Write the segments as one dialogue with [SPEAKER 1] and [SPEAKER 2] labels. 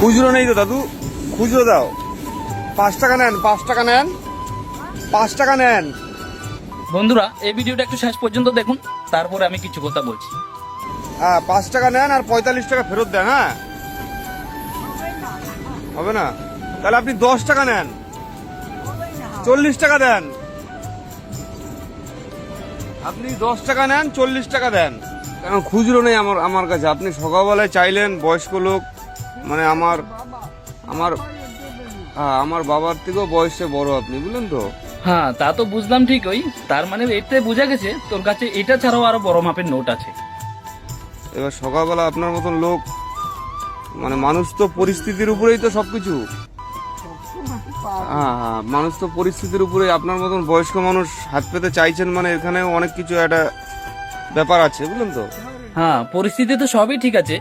[SPEAKER 1] খুচরো নেই তো দাদু, খুচরো দাও। 5 টাকা নেন, 5 টাকা নেন, 5 টাকা নেন।
[SPEAKER 2] বন্ধুরা, এই ভিডিওটা একটু শেষ পর্যন্ত দেখুন, তারপরে আমি কিছু কথা বলছি।
[SPEAKER 1] হ্যাঁ, 5 টাকা নেন আর 45 টাকা ফেরত দেন। হ্যাঁ, হবে না? তাহলে আপনি 10 টাকা নেন, 40 টাকা দেন। আপনি 10 টাকা নেন, 40 টাকা দেন। কারণ খুচরো নেই আমার কাছে। আপনি সকালবেলায় চাইলেন, বয়স্ক লোক, মানে আমার বাবার থেকেও বয়সে বড় আপনি, বুঝলেন তো?
[SPEAKER 2] হ্যাঁ, তা তো বুঝলাম ঠিকই। তার মানে এতে বোঝা গেছে তোর কাছে এটা ছাড়াও আরো বড় মাপের নোট আছে।
[SPEAKER 1] এবার সকালবেলা আপনার মতন লোক, মানে মানুষ তো পরিস্থিতির উপরেই তো সবকিছু। হ্যাঁ হ্যাঁ, মানুষ তো পরিস্থিতির উপরে। আপনার মতন বয়স্ক মানুষ হাত পেতে চাইছেন, মানে এখানে অনেক কিছু একটা ব্যাপার আছে, বুঝলেন তো?
[SPEAKER 2] হ্যাঁ, পরিস্থিতি তো সবই ঠিক আছে।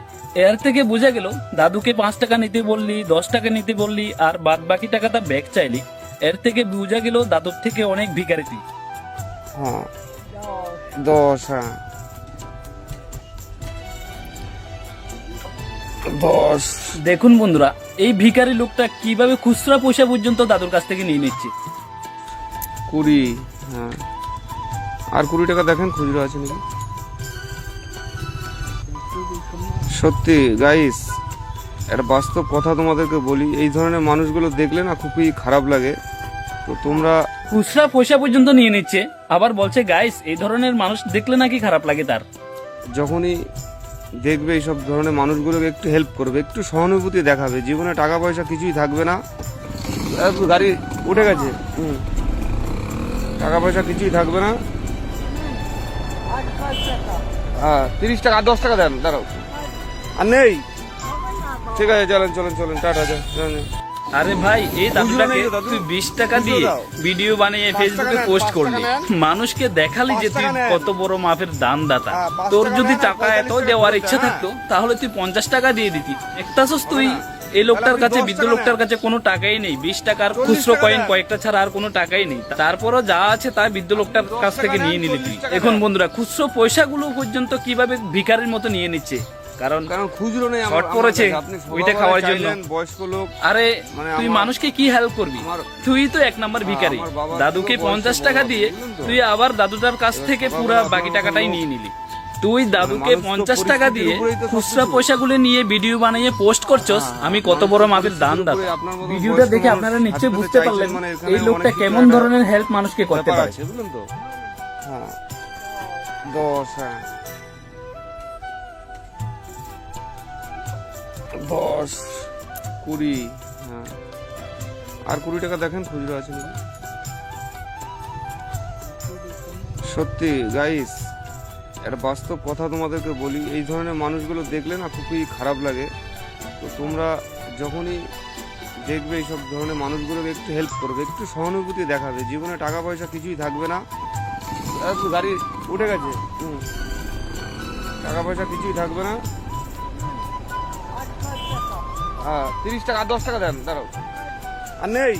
[SPEAKER 2] এর থেকে বোঝা গেল দাদুকে 5 টাকা নিতে বললি, 10 টাকা নিতে বললি, আর বাদ বাকি টাকাটা ব্যাগ চাইলি। এর থেকে বোঝা গেল দাদুর থেকে অনেক ভিখারি তুই।
[SPEAKER 1] হ্যাঁ, 10। হ্যাঁ, 10।
[SPEAKER 2] দেখুন বন্ধুরা, এই ভিখারি লোকটা কিভাবে খুচরা পয়সা পর্যন্ত দাদুর কাছ থেকে নিয়ে নিচ্ছে।
[SPEAKER 1] 20। হ্যাঁ, আর 20 টাকা দেখেন খুচরো আছে নাকি। সত্যি গাইস, একটা বাস্তব কথা তোমাদেরকে বলি, এই ধরনের মানুষগুলো দেখলে না খুবই খারাপ লাগে। তো তোমরা
[SPEAKER 2] খুচরা পয়সা পর্যন্ত নিয়ে নিচ্ছে, আবার বলছে গাইস এই ধরনের মানুষ দেখলে নাকি খারাপ লাগে তার।
[SPEAKER 1] যখনই দেখবে এইসব ধরনের মানুষগুলোকে একটু হেল্প করবে, একটু সহানুভূতি দেখাবে। জীবনে টাকা পয়সা কিছুই থাকবে না। গাড়ি উঠে গেছে। টাকা পয়সা কিছুই থাকবে না। হ্যাঁ, 30 টাকা আর 10 টাকা দেন, দাঁড়াও। আর নেই, ঠিক আছে, চলেন চলেন চলেন, টাটা, চলেন।
[SPEAKER 2] আরে ভাই, এই দাদুটাকে
[SPEAKER 1] নেই তো দাদু?
[SPEAKER 2] তুই 20 টাকা
[SPEAKER 1] খুচরো
[SPEAKER 2] দিয়ে
[SPEAKER 1] দাও।
[SPEAKER 2] ভিডিও বানিয়ে
[SPEAKER 1] 5
[SPEAKER 2] ফেসবুকে
[SPEAKER 1] টাকা নেন,
[SPEAKER 2] পোস্ট
[SPEAKER 1] 5
[SPEAKER 2] করলি,
[SPEAKER 1] টাকা নেন।
[SPEAKER 2] মানুষকে দেখালি যে
[SPEAKER 1] 5
[SPEAKER 2] তুই
[SPEAKER 1] টাকা নেন।
[SPEAKER 2] কত বড় মাপের দানদাতা।
[SPEAKER 1] হ্যাঁ, 5
[SPEAKER 2] তোর
[SPEAKER 1] টাকা
[SPEAKER 2] যদি
[SPEAKER 1] নেন আর
[SPEAKER 2] টাকা
[SPEAKER 1] 45
[SPEAKER 2] এত
[SPEAKER 1] টাকা
[SPEAKER 2] দেওয়ার
[SPEAKER 1] ফেরত
[SPEAKER 2] ইচ্ছা
[SPEAKER 1] দেন,
[SPEAKER 2] থাকতো তাহলে তুই 50 টাকা দিয়ে দিতি। দেখতাছস তুই এই লোকটার
[SPEAKER 1] আপনি
[SPEAKER 2] কাছে,
[SPEAKER 1] 10
[SPEAKER 2] বৃদ্ধ
[SPEAKER 1] টাকা
[SPEAKER 2] লোকটার
[SPEAKER 1] নেন।
[SPEAKER 2] কাছে কোনো টাকাই নেই। 20 টাকার
[SPEAKER 1] 40
[SPEAKER 2] খুচরো
[SPEAKER 1] টাকা
[SPEAKER 2] কয়েন
[SPEAKER 1] দেন।
[SPEAKER 2] কয়েকটা ছাড়া আর কোনো টাকাই নেই। তারপরও যা আছে তা বৃদ্ধ লোকটার
[SPEAKER 1] 10
[SPEAKER 2] কাছ থেকে
[SPEAKER 1] টাকা
[SPEAKER 2] নিয়ে
[SPEAKER 1] নেন,
[SPEAKER 2] নিলি তুই।
[SPEAKER 1] 40 টাকা
[SPEAKER 2] এখন
[SPEAKER 1] দেন।
[SPEAKER 2] বন্ধুরা, খুচরো পয়সাগুলো পর্যন্ত কিভাবে ভিখারির মতো নিয়ে নিচ্ছে, কারণ
[SPEAKER 1] কারণ খুচরো নেই
[SPEAKER 2] শর্ট পড়েছে
[SPEAKER 1] আপনি
[SPEAKER 2] ওইটা খাওয়ার জন্য।
[SPEAKER 1] চাইলেন, বয়স্ক লোক।
[SPEAKER 2] আরে
[SPEAKER 1] মানে
[SPEAKER 2] তুই
[SPEAKER 1] আমার-
[SPEAKER 2] মানুষকে কি হেল্প করবি?
[SPEAKER 1] আমার-
[SPEAKER 2] তুই তো 1 নাম্বার ভিখারি।
[SPEAKER 1] আমার বাবার
[SPEAKER 2] দাদুকে
[SPEAKER 1] থেকেও
[SPEAKER 2] 50
[SPEAKER 1] বয়সে
[SPEAKER 2] টাকা
[SPEAKER 1] বড়,
[SPEAKER 2] দিয়ে
[SPEAKER 1] বুঝলেন তো?
[SPEAKER 2] তুই আবার দাদুটার কাছ
[SPEAKER 1] এবার
[SPEAKER 2] থেকে
[SPEAKER 1] সকালবেলা
[SPEAKER 2] পুরা
[SPEAKER 1] আপনার
[SPEAKER 2] বাকি টাকাটাই
[SPEAKER 1] কোনো-
[SPEAKER 2] নিয়ে নিলি। তুই দাদুকে
[SPEAKER 1] মানুষ তো
[SPEAKER 2] 50 টাকা
[SPEAKER 1] পরিস্থিতির
[SPEAKER 2] দিয়ে
[SPEAKER 1] উপরেই তো
[SPEAKER 2] খুচরা
[SPEAKER 1] সবকিছু।
[SPEAKER 2] পয়সাগুলো নিয়ে ভিডিও বানিয়ে পোস্ট করছস।
[SPEAKER 1] হ্যাঁ,
[SPEAKER 2] আমি কত বড় মাপের দান দাতা।
[SPEAKER 1] পরিস্থিতির উপরে আপনার মতো
[SPEAKER 2] ভিডিওটা
[SPEAKER 1] বয়স্ক
[SPEAKER 2] দেখে
[SPEAKER 1] মানুষ
[SPEAKER 2] আপনারা
[SPEAKER 1] হাত
[SPEAKER 2] নিশ্চয়ই
[SPEAKER 1] পেতে
[SPEAKER 2] বুঝতে
[SPEAKER 1] চাইছেন,
[SPEAKER 2] পারলেন
[SPEAKER 1] মানে এখানে
[SPEAKER 2] এই লোকটা
[SPEAKER 1] অনেক কিছু
[SPEAKER 2] কেমন
[SPEAKER 1] একটা
[SPEAKER 2] ধরনের হেল্প মানুষকে করতে
[SPEAKER 1] ব্যাপার
[SPEAKER 2] পারে।
[SPEAKER 1] আছে, বুঝলেন তো? হ্যাঁ, 10। হ্যাঁ, 10, 20। হ্যাঁ, আর 20 টাকা দেখেন খুচরো আছে নাকি। সত্যি গাইস, একটা বাস্তব কথা তোমাদেরকে বলি, এই ধরনের মানুষগুলো দেখলে না খুবই খারাপ লাগে। তো তোমরা যখনই দেখবে এইসব ধরনের মানুষগুলোকে একটু হেল্প করবে, একটু সহানুভূতি দেখাবে। জীবনে টাকা পয়সা কিছুই থাকবে না। গাড়ি উঠে গেছে। টাকা পয়সা কিছুই থাকবে না। হ্যাঁ, 30 টাকা আর 10 টাকা দেন, দাঁড়াও। আর নেই,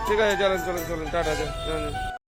[SPEAKER 1] ঠিক আছে, চলেন চলেন চলেন, টাটা, চলেন।